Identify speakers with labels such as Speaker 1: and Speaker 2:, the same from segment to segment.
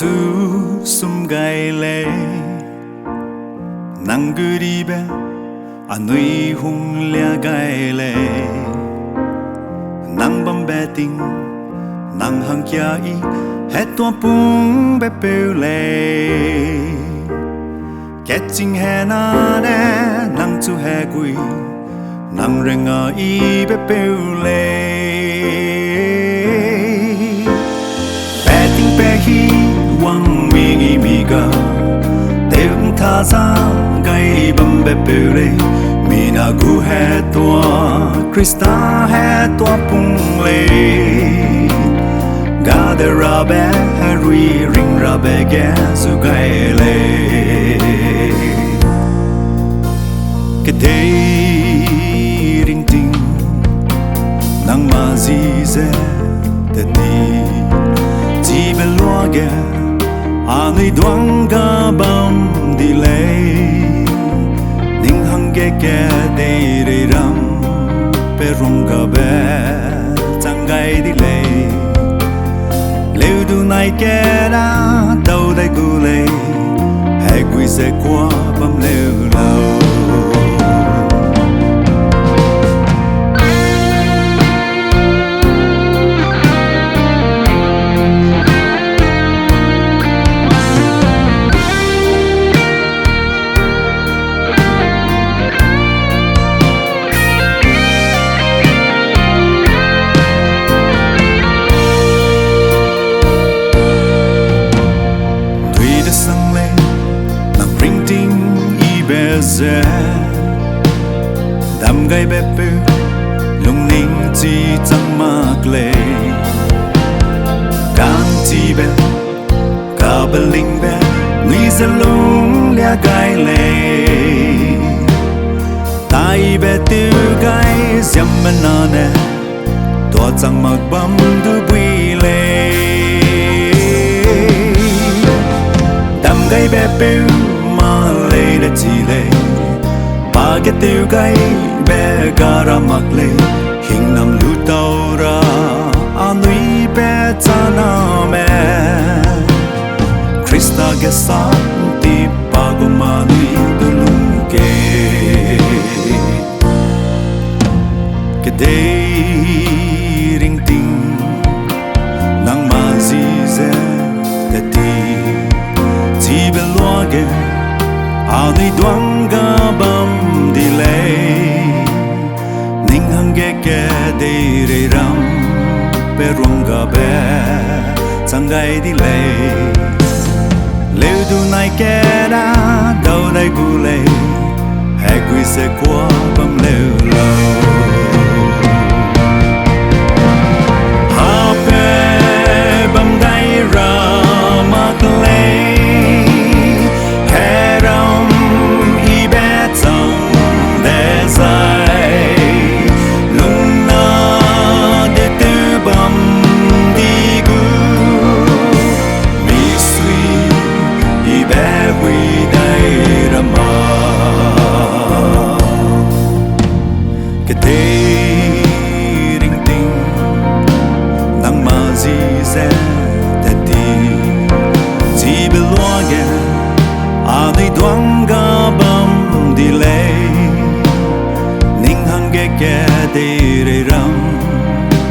Speaker 1: su sum gai le nang guri be anui hung lia gai le nang bam be ting nang hang kia I het tua pung be pe le catching he na ne nang chu he gui nang renga I be pe le betting pe hi wang mi mi ga deung tha sa gai bam be pe le mi na gu he tua krista he tua pung le ga de ra be ri ring ra be ga su gai le Kedei Ringting nang ma zi ze de ni ji be lo ge ani duang ga bam di le ning hang ge ge de re ram pe rong ga be chang gai di le leu du nai ke ra đâu đây gu le hai quy se qua bam leu lâu đam gai bé bự lung ninh chi chẳng mạc lệ can chi bé cả bê linh bé nguy ra lung lia gai lệ tai bé tiêu gai dâm bên nà nè tòa chẳng mạc bấm đu bùi lệ đam gai bé bự mà lệ đã chi lệ ba cái tiêu gai bé gara mặc lệ hình nằm lu tàu ra anui bé cha na mẹ Krista cái sát ti ba go ma nui tu lung ke Kedei Ringting nang ma zi ze te ti ji be lo ge ani duang ga bam di le ning hang ge ke de re ram pe rong ga be chang gai di le leu du nai ke da đâu đây gu le hai quy se qua bam leu lâu ha pe bam gai ra mak le Kedei Ringting nang ma zi ze te ti ji be lo ge ani duang ga bam di le ning hang ge ge de re ram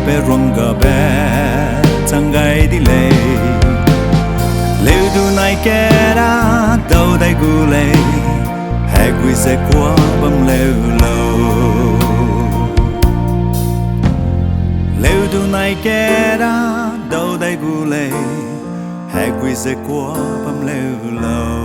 Speaker 1: pe rong ga be chang gai di le leu du nai ke ra đâu đây gu le hai quy se qua bam leu lâu leu du nai ke ra đâu đây gu le hai quy se qua bam leu lâu